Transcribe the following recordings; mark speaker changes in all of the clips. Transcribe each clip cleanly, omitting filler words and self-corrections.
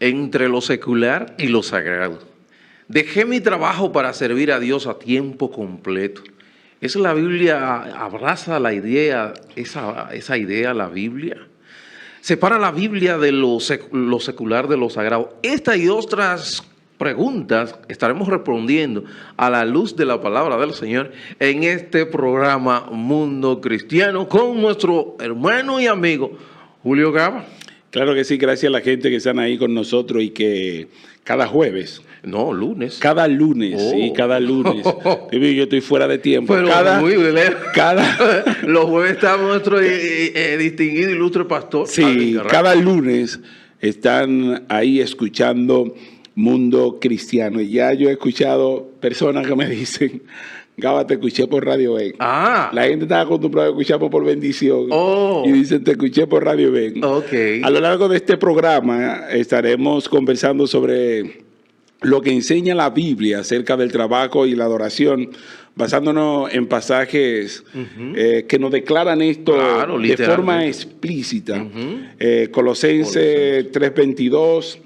Speaker 1: entre lo secular y lo sagrado. Dejé mi trabajo para servir a Dios a tiempo completo. ¿Es la Biblia, abraza la idea, esa idea, la Biblia? ¿Separa la Biblia de lo secular de lo sagrado? Esta y otras preguntas estaremos respondiendo a la luz de la palabra del Señor en este programa Mundo Cristiano con nuestro hermano y amigo Julio Gaba.
Speaker 2: Claro que sí, gracias a la gente que están ahí con nosotros y que cada jueves.
Speaker 1: No, lunes.
Speaker 2: Cada lunes, sí, cada lunes. Yo estoy fuera de tiempo.
Speaker 1: Pero los jueves está nuestro distinguido ilustre pastor.
Speaker 2: Sí, cada lunes están ahí escuchando Mundo Cristiano. Y ya yo he escuchado personas que me dicen, Gaba, te escuché por Radio Ben. La gente está acostumbrada a escucharme por bendición. Y dicen, te escuché por Radio Ben. A lo largo de este programa estaremos conversando sobre lo que enseña la Biblia acerca del trabajo y la adoración, basándonos en pasajes que nos declaran esto de forma explícita. Colosenses 3:22,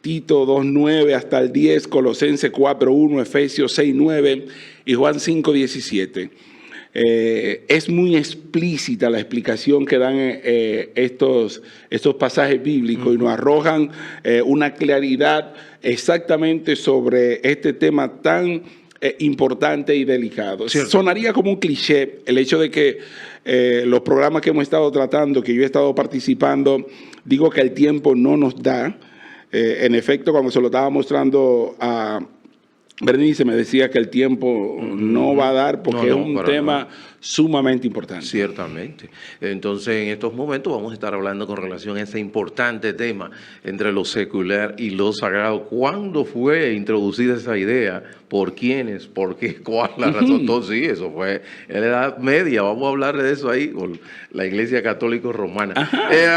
Speaker 2: Tito 2:9 hasta el 10, Colosenses 4:1, Efesios 6:9 y Juan 5:17. Es muy explícita la explicación que dan estos pasajes bíblicos y nos arrojan una claridad exactamente sobre este tema tan importante y delicado.
Speaker 1: Cierto.
Speaker 2: Sonaría como un cliché el hecho de que los programas que hemos estado tratando, que yo he estado participando, digo que el tiempo no nos da. En efecto, cuando se lo estaba mostrando a Bernice, me decía que el tiempo no va a dar porque es un tema sumamente importante.
Speaker 1: Ciertamente. Entonces, en estos momentos vamos a estar hablando con relación a ese importante tema entre lo secular y lo sagrado. ¿Cuándo fue introducida esa idea? ¿Por quiénes? ¿Por qué? ¿Cuál la razón? Entonces, sí, eso fue en la Edad Media. Vamos a hablar de eso ahí con la Iglesia Católica Romana.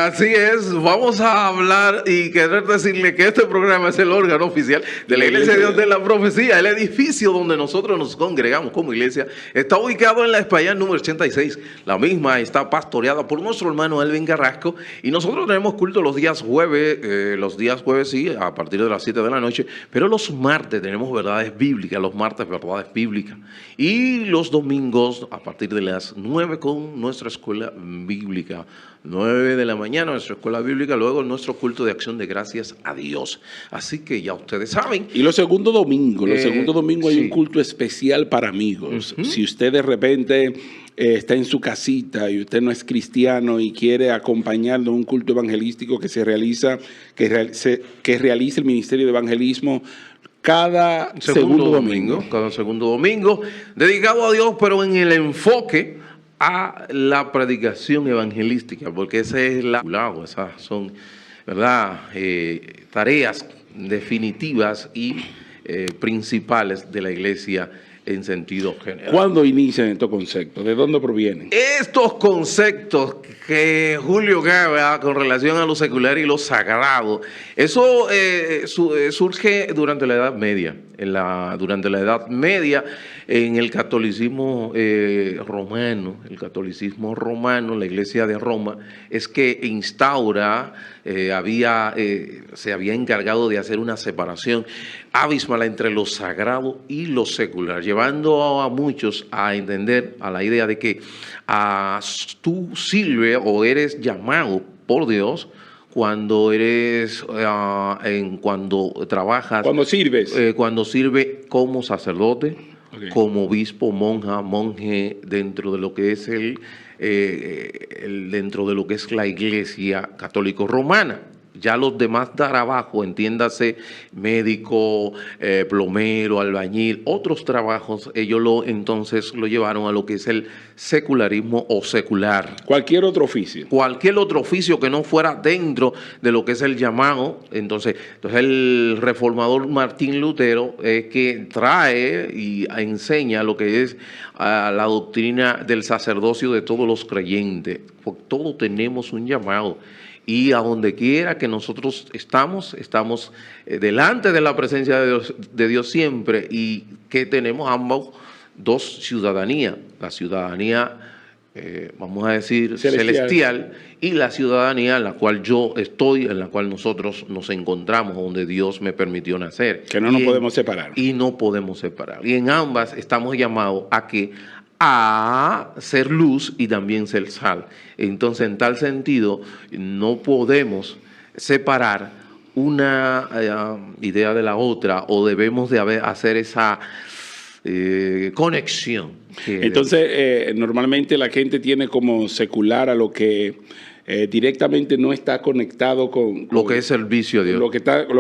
Speaker 1: Así es, vamos a hablar y querer decirle que este programa es el órgano oficial de la Iglesia de Dios de la Profecía. El edificio donde nosotros nos congregamos como iglesia está ubicado en la España número 86. La misma está pastoreada por nuestro hermano Elvin Carrasco y nosotros tenemos culto los días jueves, sí, a partir de las 7 de la noche, pero los martes tenemos verdades bíblicas, los martes verdades bíblicas y los domingos a partir de las 9 con nuestra escuela bíblica. 9 de la mañana, nuestra escuela bíblica, luego nuestro culto de acción de gracias a Dios. Así que ya ustedes saben.
Speaker 2: Y los segundos domingos, hay un culto especial para amigos. Si usted de repente está en su casita y usted no es cristiano y quiere acompañarlo en un culto evangelístico que realiza el Ministerio de Evangelismo cada segundo domingo.
Speaker 1: Cada segundo domingo, dedicado a Dios, pero en el enfoque a la predicación evangelística, porque esas son, ¿verdad?, tareas definitivas y principales de la iglesia en sentido general.
Speaker 2: ¿Cuándo inician estos conceptos? ¿De dónde provienen?
Speaker 1: Estos conceptos que Julio Gaba con relación a lo secular y lo sagrado, eso surge durante la Edad Media. Durante la Edad Media, en el catolicismo romano, la Iglesia de Roma, es que instaura, se había encargado de hacer una separación abismal entre lo sagrado y lo secular, llevando a muchos a entender a la idea de que tú sirves o eres llamado por Dios cuando cuando trabajas, cuando sirves como sacerdote, como obispo, monje, dentro de lo que es dentro de lo que es la Iglesia Católica Romana. Ya los demás trabajos, entiéndase, médico, plomero, albañil, otros trabajos, ellos entonces lo llevaron a lo que es el secularismo o secular.
Speaker 2: Cualquier otro oficio.
Speaker 1: Cualquier otro oficio que no fuera dentro de lo que es el llamado. Entonces el reformador Martín Lutero que trae y enseña lo que es la doctrina del sacerdocio de todos los creyentes. Porque todos tenemos un llamado. Y a donde quiera que nosotros estamos delante de la presencia de Dios siempre, y que tenemos ambos dos ciudadanías, la ciudadanía vamos a decir, celestial, y la ciudadanía en la cual yo estoy, en la cual nosotros nos encontramos, donde Dios me permitió nacer.
Speaker 2: Que no nos podemos separar.
Speaker 1: Y no podemos separar. Y en ambas estamos llamados a ser luz y también ser sal. Entonces, en tal sentido, no podemos separar una idea de la otra, o debemos de hacer esa conexión.
Speaker 2: Entonces, normalmente la gente tiene como secular a lo que directamente no está conectado con
Speaker 1: lo que es servicio a Dios.
Speaker 2: Lo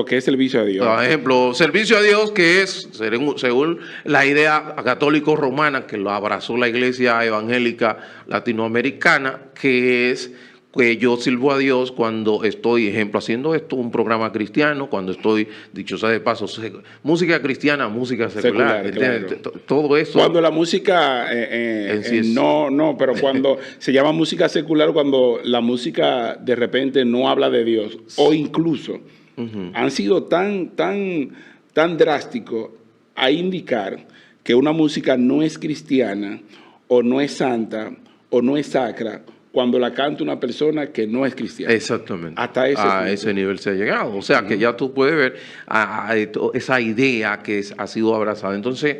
Speaker 2: que es servicio a Dios.
Speaker 1: Por ejemplo, servicio a Dios, que es, según la idea católico-romana, que lo abrazó la iglesia evangélica latinoamericana, que es que yo sirvo a Dios cuando estoy, ejemplo, haciendo esto, un programa cristiano, cuando estoy, dicho sea de paso, música cristiana, música secular,
Speaker 2: claro.
Speaker 1: Todo eso.
Speaker 2: Cuando la música, pero cuando se llama música secular, cuando la música de repente no habla de Dios, o incluso han sido tan drásticos a indicar que una música no es cristiana, o no es santa, o no es sacra, cuando la canta una persona que no es cristiana.
Speaker 1: Exactamente.
Speaker 2: Hasta ese
Speaker 1: nivel se ha llegado. O sea, que ya tú puedes ver esa idea que ha sido abrazada. Entonces,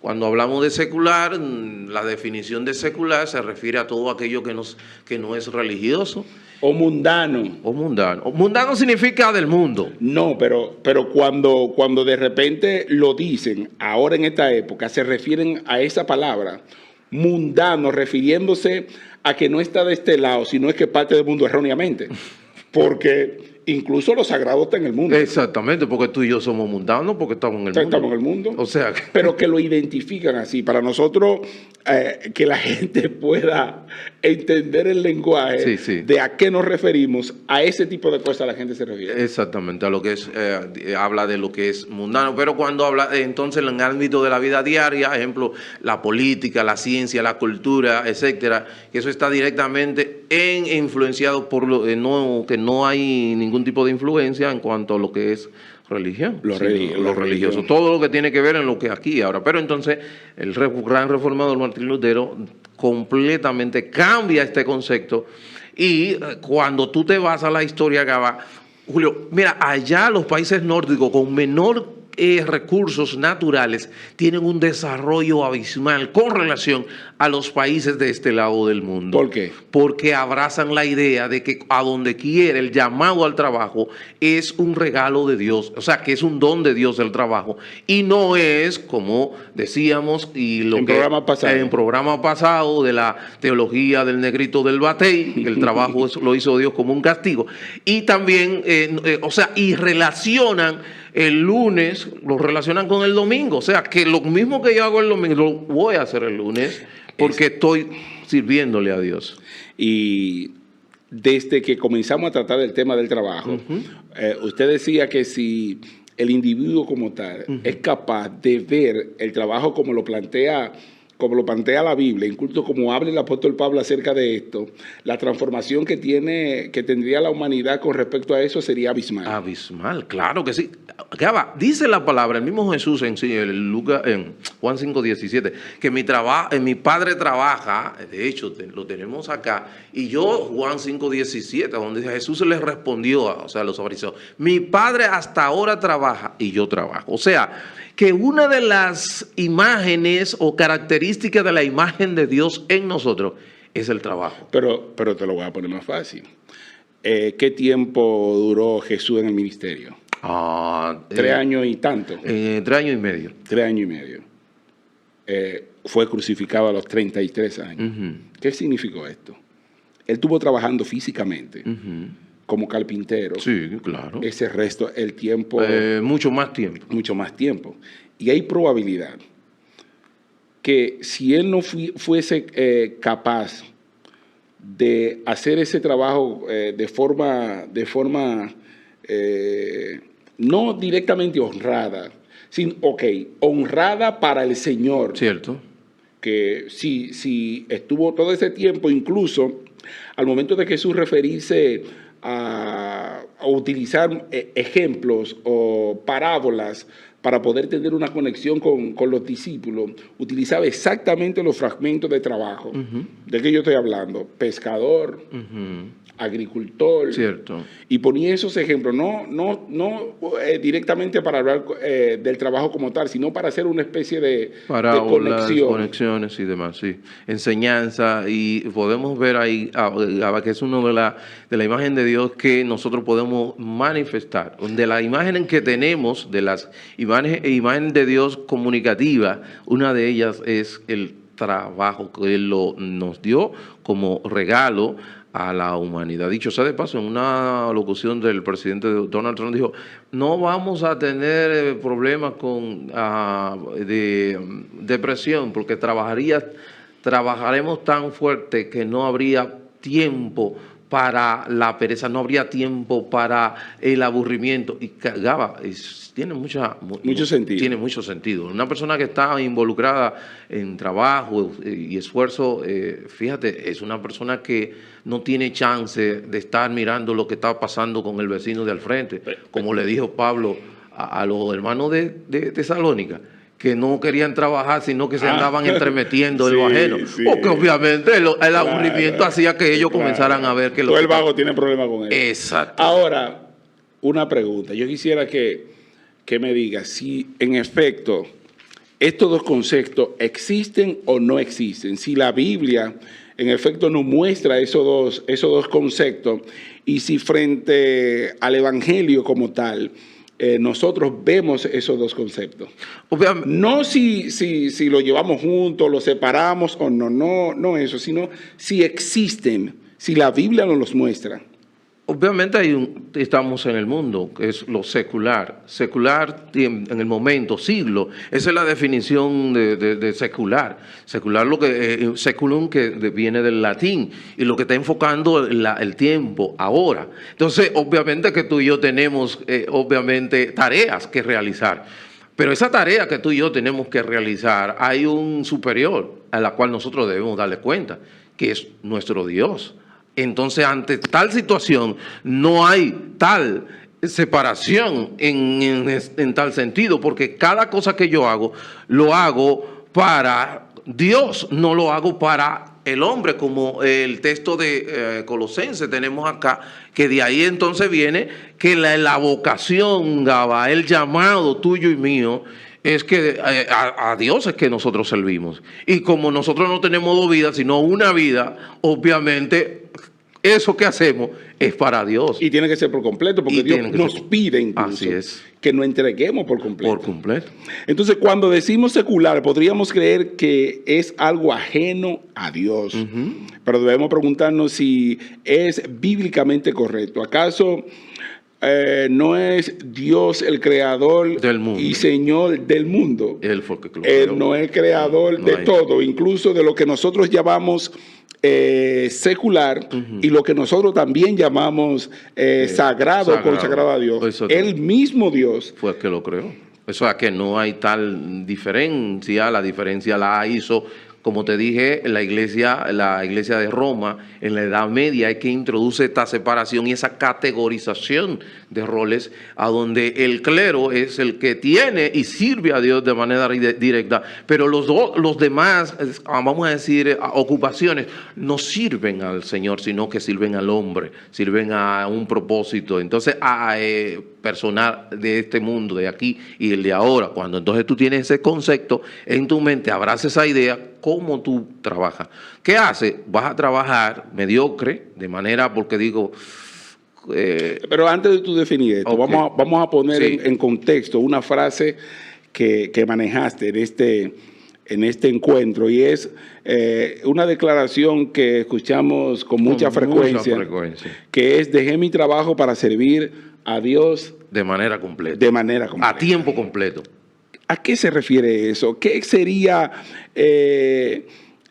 Speaker 1: cuando hablamos de secular, la definición de secular se refiere a todo aquello que no es religioso.
Speaker 2: O mundano.
Speaker 1: Mundano significa del mundo.
Speaker 2: No, pero cuando de repente lo dicen, ahora en esta época, se refieren a esa palabra, mundano, refiriéndose a que no está de este lado, sino es que parte del mundo erróneamente. Porque incluso lo sagrado está en el mundo.
Speaker 1: Exactamente, porque tú y yo somos mundanos, porque estamos en el mundo.
Speaker 2: Estamos en el mundo.
Speaker 1: O sea,
Speaker 2: pero que lo identifican así. Para nosotros, que la gente pueda entender el lenguaje de a qué nos referimos, a ese tipo de cosas la gente se refiere.
Speaker 1: Exactamente, a lo que es, habla de lo que es mundano. Pero cuando habla, entonces, en el ámbito de la vida diaria, ejemplo, la política, la ciencia, la cultura, etcétera, que eso está directamente influenciado por que no hay ningún tipo de influencia en cuanto a lo que es religión, lo religioso, todo lo que tiene que ver en lo que aquí y ahora. Pero entonces el gran reformador Martín Lutero completamente cambia este concepto, y cuando tú te vas a la historia, Gaba, Julio, mira, allá los países nórdicos con menor recursos naturales tienen un desarrollo abismal con relación a los países de este lado del mundo.
Speaker 2: ¿Por qué?
Speaker 1: Porque abrazan la idea de que a donde quiera el llamado al trabajo es un regalo de Dios, o sea, que es un don de Dios el trabajo, y no es, como decíamos, y lo en programa pasado de la teología del negrito del batey, que el trabajo lo hizo Dios como un castigo, y también, y relacionan el lunes, lo relacionan con el domingo. O sea, que lo mismo que yo hago el domingo, lo voy a hacer el lunes porque estoy sirviéndole a Dios.
Speaker 2: Y desde que comenzamos a tratar el tema del trabajo, usted decía que si el individuo como tal es capaz de ver el trabajo como lo plantea la Biblia, incluso como habla el apóstol Pablo acerca de esto, la transformación que tendría la humanidad con respecto a eso sería abismal.
Speaker 1: Abismal, claro que sí. Dice la palabra, el mismo Jesús en Juan 5:17, que mi Padre trabaja, de hecho lo tenemos acá, y yo, Juan 5:17, donde Jesús les respondió a los fariseos, mi Padre hasta ahora trabaja y yo trabajo. O sea, que una de las imágenes o características de la imagen de Dios en nosotros es el trabajo.
Speaker 2: Pero te lo voy a poner más fácil. ¿Qué tiempo duró Jesús en el ministerio? 3 años y tanto.
Speaker 1: 3 años y medio.
Speaker 2: 3 años y medio. Fue crucificado a los 33 años. ¿Qué significó esto? Él estuvo trabajando físicamente. Como carpintero.
Speaker 1: Sí, claro.
Speaker 2: Ese resto, el tiempo...
Speaker 1: mucho más tiempo.
Speaker 2: Mucho más tiempo. Y hay probabilidad que si él no fuese capaz de hacer ese trabajo de forma no directamente honrada, sino, honrada para el Señor.
Speaker 1: Cierto.
Speaker 2: Que si estuvo todo ese tiempo, incluso al momento de Jesús referirse a utilizar ejemplos o parábolas para poder tener una conexión con los discípulos, utilizaba exactamente los fragmentos de trabajo. ¿De qué yo estoy hablando? Pescador, agricultor.
Speaker 1: Cierto.
Speaker 2: Y ponía esos ejemplos, no directamente para hablar del trabajo como tal, sino para hacer una especie de conexión.
Speaker 1: Las conexiones y demás, sí. Enseñanza, y podemos ver ahí que es uno de la imagen de Dios que nosotros podemos manifestar. De la imagen en que tenemos, de las imágenes de Dios comunicativa, una de ellas es el trabajo que Él nos dio como regalo a la humanidad. Dicho sea de paso, en una locución del presidente Donald Trump dijo, no vamos a tener problemas con de depresión porque trabajaremos tan fuerte que no habría tiempo para la pereza, no habría tiempo para el aburrimiento. Y Gaba, tiene mucho sentido. Tiene mucho sentido. Una persona que está involucrada en trabajo y esfuerzo, fíjate, es una persona que no tiene chance de estar mirando lo que está pasando con el vecino de al frente. Como le dijo Pablo a los hermanos de Tesalónica, que no querían trabajar, sino que se andaban entremetiendo en lo ajeno. Sí. Porque obviamente el aburrimiento hacía que ellos comenzaran a ver que...
Speaker 2: Todo el vago tiene problema con eso.
Speaker 1: Exacto.
Speaker 2: Ahora, una pregunta. Yo quisiera que me digas si, en efecto, estos dos conceptos existen o no existen. Si la Biblia, en efecto, nos muestra esos dos conceptos y si frente al Evangelio como tal, nosotros vemos esos dos conceptos. Obviamente, no si lo llevamos juntos, lo separamos o no eso, sino si existen, si la Biblia nos los muestra.
Speaker 1: Obviamente estamos en el mundo, que es lo secular. Secular en el momento, siglo. Esa es la definición de secular. Secular, seculum, que viene del latín, y lo que está enfocando el tiempo, ahora. Entonces, obviamente que tú y yo tenemos, obviamente, tareas que realizar. Pero esa tarea que tú y yo tenemos que realizar, hay un superior a la cual nosotros debemos darle cuenta, que es nuestro Dios. Entonces, ante tal situación, no hay tal separación en tal sentido, porque cada cosa que yo hago, lo hago para Dios, no lo hago para el hombre, como el texto de Colosenses tenemos acá, que de ahí entonces viene que la vocación, Gaba, el llamado tuyo y mío, es que a Dios es que nosotros servimos. Y como nosotros no tenemos dos vidas, sino una vida, obviamente eso que hacemos es para Dios.
Speaker 2: Y tiene que ser por completo, porque Dios nos pide incluso que nos entreguemos por completo.
Speaker 1: Por completo.
Speaker 2: Entonces, cuando decimos secular, podríamos creer que es algo ajeno a Dios. Pero debemos preguntarnos si es bíblicamente correcto. ¿Acaso no es Dios el creador
Speaker 1: del mundo
Speaker 2: y Señor del mundo?
Speaker 1: Él fue el que lo
Speaker 2: creó. Él no es creador de todo, incluso de lo que nosotros llamamos secular y lo que nosotros también llamamos sagrado, consagrado a Dios. El mismo Dios
Speaker 1: fue el que lo creó. O sea que no hay tal diferencia, la diferencia la hizo, como te dije, la iglesia de Roma, en la Edad Media, es que introduce esta separación y esa categorización de roles, a donde el clero es el que tiene y sirve a Dios de manera directa, pero los demás, vamos a decir, ocupaciones, no sirven al Señor, sino que sirven al hombre, sirven a un propósito. Entonces, personal de este mundo, de aquí y el de ahora, cuando entonces tú tienes ese concepto en tu mente, abrazas esa idea, ¿cómo tú trabajas? ¿Qué haces? Vas a trabajar mediocre, de manera, porque digo...
Speaker 2: Pero antes de tú definir esto, vamos a poner en contexto una frase que manejaste en este encuentro, y es una declaración que escuchamos con mucha frecuencia, que es: dejé mi trabajo para servir a Dios
Speaker 1: de manera completa.
Speaker 2: De manera completa.
Speaker 1: A tiempo completo.
Speaker 2: ¿A qué se refiere eso? ¿Qué sería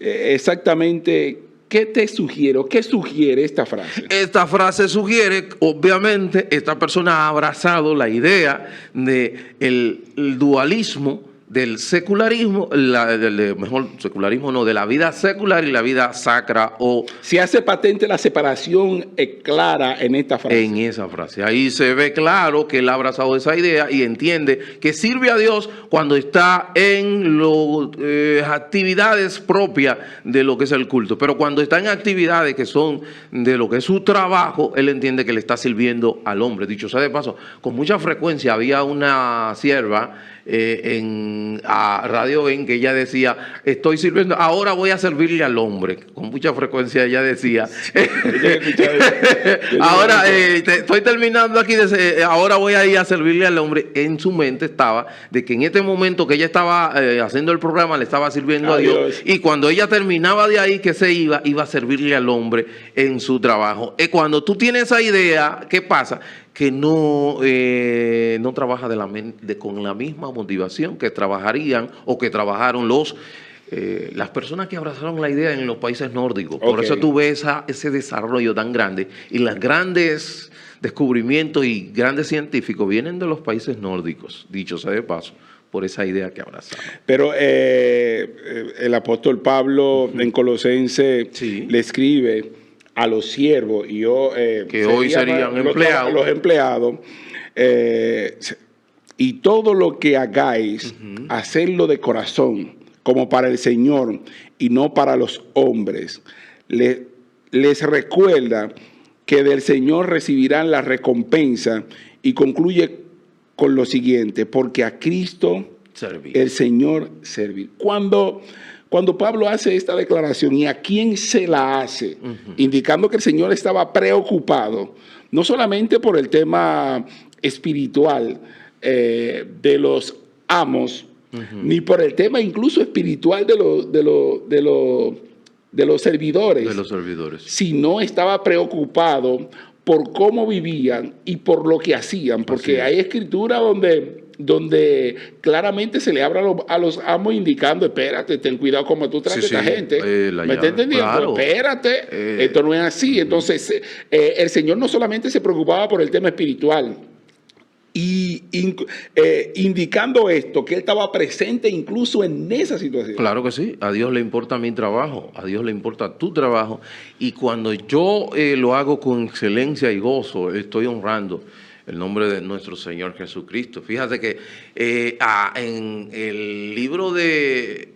Speaker 2: exactamente? ¿Qué te sugiere o qué sugiere esta frase?
Speaker 1: Esta frase sugiere, obviamente, esta persona ha abrazado la idea del dualismo del secularismo, mejor secularismo no, de la vida secular y la vida sacra. O
Speaker 2: se hace patente la separación clara en esta frase.
Speaker 1: En esa frase. Ahí se ve claro que él ha abrazado esa idea y entiende que sirve a Dios cuando está en las actividades propias de lo que es el culto. Pero cuando está en actividades que son de lo que es su trabajo, él entiende que le está sirviendo al hombre. Dicho sea de paso, con mucha frecuencia había una sierva a Radio Ben que ella decía, estoy sirviendo, ahora voy a servirle al hombre. Con mucha frecuencia ella decía, ahora estoy terminando aquí, ahora voy a ir a servirle al hombre. En su mente estaba de que en este momento que ella estaba haciendo el programa le estaba sirviendo a Dios, y cuando ella terminaba de ahí que se iba a servirle al hombre en su trabajo. Cuando tú tienes esa idea, ¿qué pasa? Que no trabaja con la misma motivación que trabajarían o que trabajaron las personas que abrazaron la idea en los países nórdicos. Okay. Por eso tú ves ese desarrollo tan grande, y los grandes descubrimientos y grandes científicos vienen de los países nórdicos, dicho sea de paso, por esa idea que abrazaron.
Speaker 2: Pero el apóstol Pablo en Colosenses le escribe a los siervos, y yo
Speaker 1: que hoy serían empleados.
Speaker 2: Los empleados, y todo lo que hagáis, hacerlo de corazón, como para el Señor y no para los hombres. Les recuerda que del Señor recibirán la recompensa, y concluye con lo siguiente: porque a Cristo servir, el Señor servir. Cuando Pablo hace esta declaración, ¿y a quién se la hace? Indicando que el Señor estaba preocupado, no solamente por el tema espiritual de los amos, ni por el tema incluso espiritual de los servidores. Sino estaba preocupado por cómo vivían y por lo que hacían, porque hay escritura donde claramente se le habla a los amos indicando, espérate, ten cuidado como tú tratas a esta gente. ¿Me estás entendiendo? Claro. Espérate, esto no es así. Entonces, el Señor no solamente se preocupaba por el tema espiritual, y indicando esto, que él estaba presente incluso en esa situación.
Speaker 1: Claro que sí, a Dios le importa mi trabajo, a Dios le importa tu trabajo, y cuando yo lo hago con excelencia y gozo, estoy honrando el nombre de nuestro Señor Jesucristo. Fíjate que en el libro de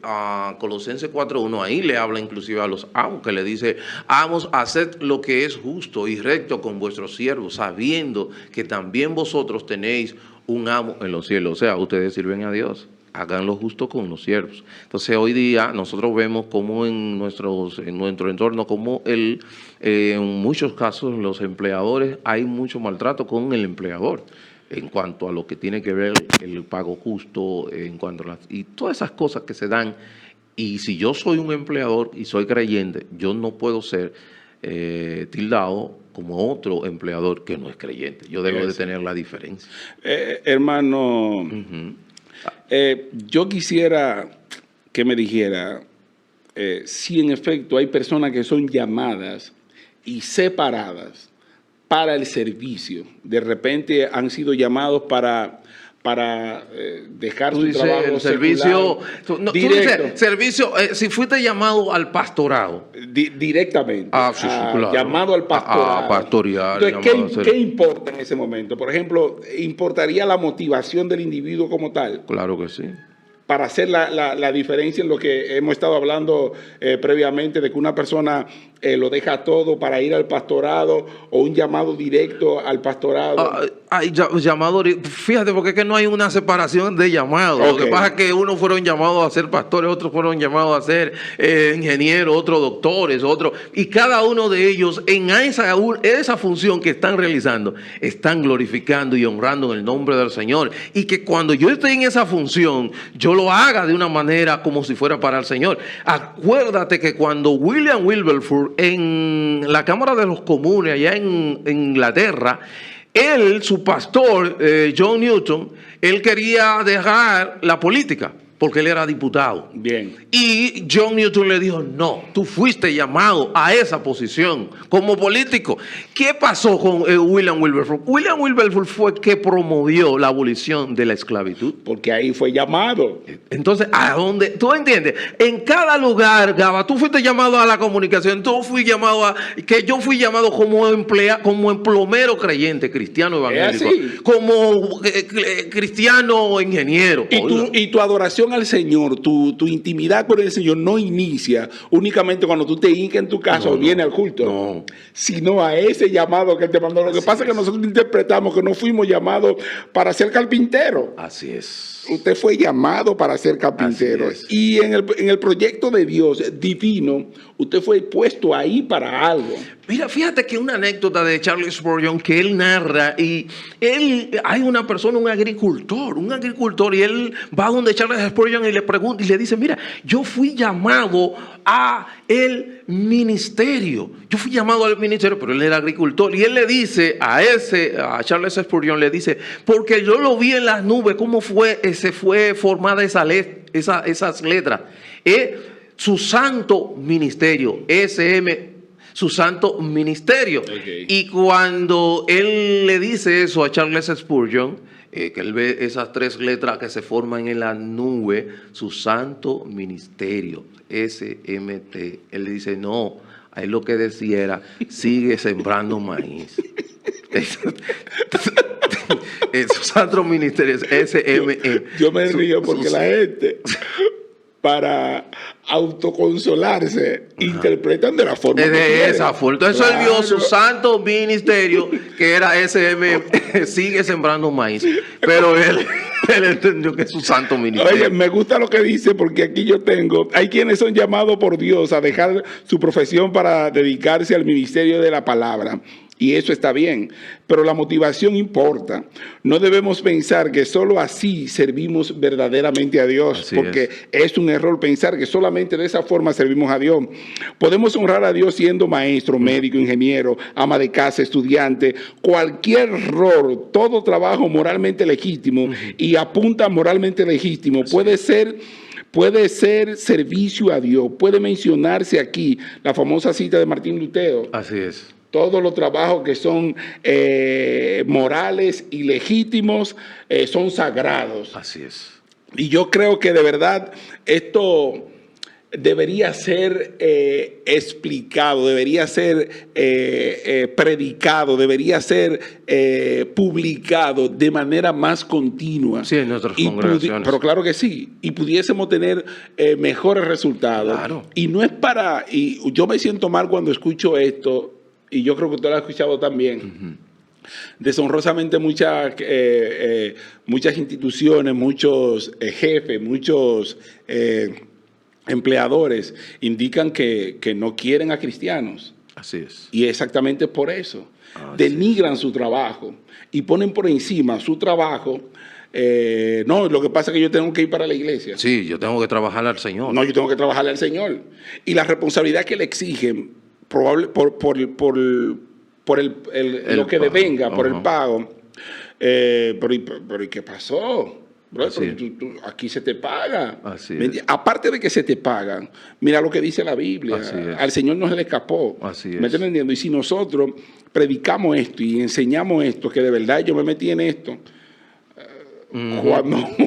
Speaker 1: Colosenses 4:1, ahí le habla inclusive a los amos, que le dice: amos, haced lo que es justo y recto con vuestros siervos, sabiendo que también vosotros tenéis un amo en los cielos. O sea, ustedes sirven a Dios, hagan lo justo con los siervos. Entonces hoy día nosotros vemos como en nuestro entorno, como en muchos casos los empleadores, hay mucho maltrato con el empleador en cuanto a lo que tiene que ver el pago justo, en cuanto a y todas esas cosas que se dan. Y si yo soy un empleador y soy creyente, yo no puedo ser tildado como otro empleador que no es creyente. Yo debo de tener la diferencia.
Speaker 2: Hermano, yo quisiera que me dijera si en efecto hay personas que son llamadas y separadas para el servicio. De repente han sido llamados para dejar su trabajo.
Speaker 1: El servicio, tú dices servicio, si fuiste llamado al pastorado.
Speaker 2: Directamente.
Speaker 1: Sí, claro.
Speaker 2: Llamado al pastorado.
Speaker 1: A pastorear.
Speaker 2: Entonces, ¿qué importa en ese momento? Por ejemplo, ¿importaría la motivación del individuo como tal?
Speaker 1: Claro que sí.
Speaker 2: Para hacer la diferencia en lo que hemos estado hablando previamente, de que una persona lo deja todo para ir al pastorado, o un llamado directo al pastorado.
Speaker 1: Llamado, fíjate, porque es que no hay una separación de llamados. Lo que pasa es que unos fueron llamados a ser pastores, otros fueron llamados a ser ingenieros, otros doctores, otros. Y cada uno de ellos en esa función que están realizando, están glorificando y honrando en el nombre del Señor. Y que cuando yo esté en esa función, yo lo haga de una manera como si fuera para el Señor. Acuérdate que cuando William Wilberforce, en la Cámara de los Comunes allá en Inglaterra, su pastor, John Newton, él quería dejar la política. porque él era diputado.
Speaker 2: Bien.
Speaker 1: Y John Newton le dijo, no, tú fuiste llamado a esa posición como político. ¿Qué pasó con William Wilberforce? William Wilberforce fue que promovió la abolición de la esclavitud.
Speaker 2: Porque ahí fue llamado.
Speaker 1: Entonces, ¿a dónde? ¿Tú entiendes? En cada lugar, Gaba, tú fuiste llamado a la comunicación, yo fui llamado como emplomero creyente, cristiano evangélico, como cristiano ingeniero.
Speaker 2: Y tu adoración al Señor, tu intimidad con el Señor no inicia únicamente cuando tú te hincas en tu casa o vienes al culto, sino a ese llamado que Él te mandó. Lo que pasa es que nosotros interpretamos que no fuimos llamados para ser carpintero.
Speaker 1: Así es.
Speaker 2: Usted fue llamado para ser carpintero. Y en el proyecto de Dios divino, usted fue puesto ahí para algo.
Speaker 1: Mira, fíjate que una anécdota de Charles Spurgeon que él narra, y hay una persona, un agricultor, y él va donde Charles Spurgeon y le pregunta y le dice, mira, yo fui llamado a el ministerio. Pero él era agricultor. Y él le dice a Charles Spurgeon, le dice, porque yo lo vi en las nubes, cómo se fue formada esas letras. Su santo ministerio, su santo ministerio. Okay. Y cuando él le dice eso a Charles Spurgeon, que él ve esas 3 letras que se forman en la nube, su santo ministerio, SMT, él le dice, no, ahí lo que decía era, sigue sembrando maíz. Su santo ministerio es SME.
Speaker 2: Yo me río porque la gente, para autoconsolarse, interpretan de la forma
Speaker 1: de esa forma. Entonces él vio su santo ministerio, que era SM, sigue sembrando maíz. Pero él entendió que es su santo ministerio.
Speaker 2: Oye, me gusta lo que dice, porque aquí hay quienes son llamados por Dios a dejar su profesión para dedicarse al ministerio de la palabra. Y eso está bien, pero la motivación importa. No debemos pensar que solo así servimos verdaderamente a Dios, porque es un error pensar que solamente de esa forma servimos a Dios. Podemos honrar a Dios siendo maestro, médico, ingeniero, ama de casa, estudiante, cualquier rol, todo trabajo moralmente legítimo y apunta moralmente legítimo. Puede ser servicio a Dios. Puede mencionarse aquí la famosa cita de Martín Lutero.
Speaker 1: Así es.
Speaker 2: Todos los trabajos que son morales y legítimos son sagrados.
Speaker 1: Así es.
Speaker 2: Y yo creo que de verdad esto debería ser explicado, debería ser predicado, debería ser publicado de manera más continua.
Speaker 1: Sí, en nuestras congregaciones.
Speaker 2: Pero claro que sí. Y pudiésemos tener mejores resultados.
Speaker 1: Claro.
Speaker 2: Y no es y yo me siento mal cuando escucho esto. Y yo creo que usted lo ha escuchado también. Deshonrosamente muchas instituciones, muchos jefes, muchos empleadores indican que no quieren a cristianos.
Speaker 1: Así es.
Speaker 2: Y exactamente por eso. Denigran su trabajo y ponen por encima su trabajo. No, lo que pasa es que yo tengo que ir para la iglesia.
Speaker 1: Sí, yo tengo que trabajar al Señor.
Speaker 2: No, yo tengo que trabajarle al Señor. Y la responsabilidad que le exigen probable por lo que devenga, por el pago. Pero ¿y qué pasó? Aquí se te paga. Aparte de que se te pagan, mira lo que dice la Biblia. Al Señor no se le escapó. ¿Me estás entendiendo? Y si nosotros predicamos esto y enseñamos esto, que de verdad yo me metí en esto, cuando tú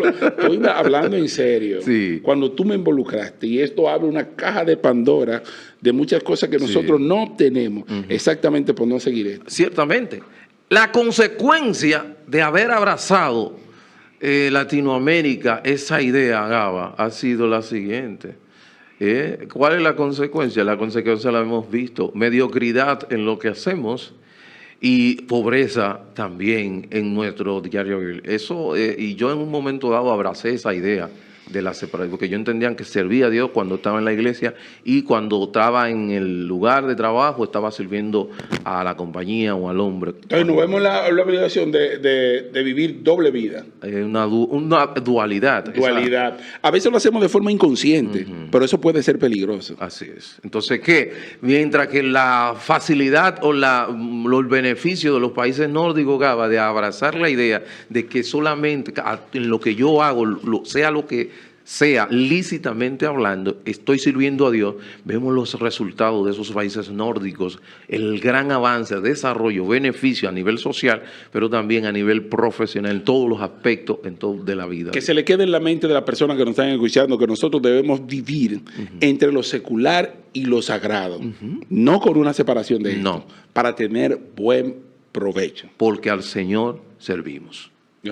Speaker 2: estoy hablando en serio, cuando tú me involucraste, y esto abre una caja de Pandora de muchas cosas que nosotros no obtenemos, exactamente por no seguir esto.
Speaker 1: Ciertamente. La consecuencia de haber abrazado Latinoamérica esa idea, Gaba, ha sido la siguiente. ¿Cuál es la consecuencia? La consecuencia la hemos visto: mediocridad en lo que hacemos y pobreza también en nuestro diario. Eso, y yo en un momento dado abracé esa idea de la separación, porque yo entendía que servía a Dios cuando estaba en la iglesia y cuando estaba en el lugar de trabajo estaba sirviendo a la compañía o al hombre.
Speaker 2: Entonces nos vemos la obligación de vivir doble vida.
Speaker 1: Una dualidad.
Speaker 2: Dualidad. A veces lo hacemos de forma inconsciente, pero eso puede ser peligroso.
Speaker 1: Así es. Entonces, ¿qué? Mientras que la facilidad o el beneficio de los países nórdicos, Gaba, de abrazar la idea de que solamente en lo que yo hago, sea lo que sea, lícitamente hablando, estoy sirviendo a Dios, vemos los resultados de esos países nórdicos, el gran avance, desarrollo, beneficio a nivel social, pero también a nivel profesional, en todos los aspectos de la vida.
Speaker 2: Que se le quede en la mente de las personas que nos están escuchando que nosotros debemos vivir entre lo secular y lo sagrado, no con una separación de esto, para tener buen provecho.
Speaker 1: Porque al Señor servimos.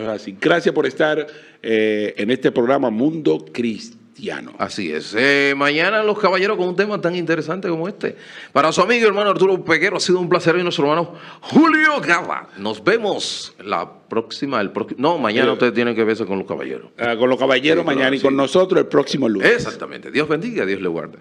Speaker 2: Así. Gracias por estar en este programa Mundo Cristiano.
Speaker 1: Así es. Mañana los caballeros con un tema tan interesante como este. Para su amigo y hermano Arturo Peguero, ha sido un placer. Y nuestro hermano Julio Gaba. Nos vemos la próxima. Mañana usted tiene que verse con los caballeros.
Speaker 2: Con los caballeros mañana y con nosotros el próximo lunes.
Speaker 1: Exactamente. Dios bendiga, Dios le guarde.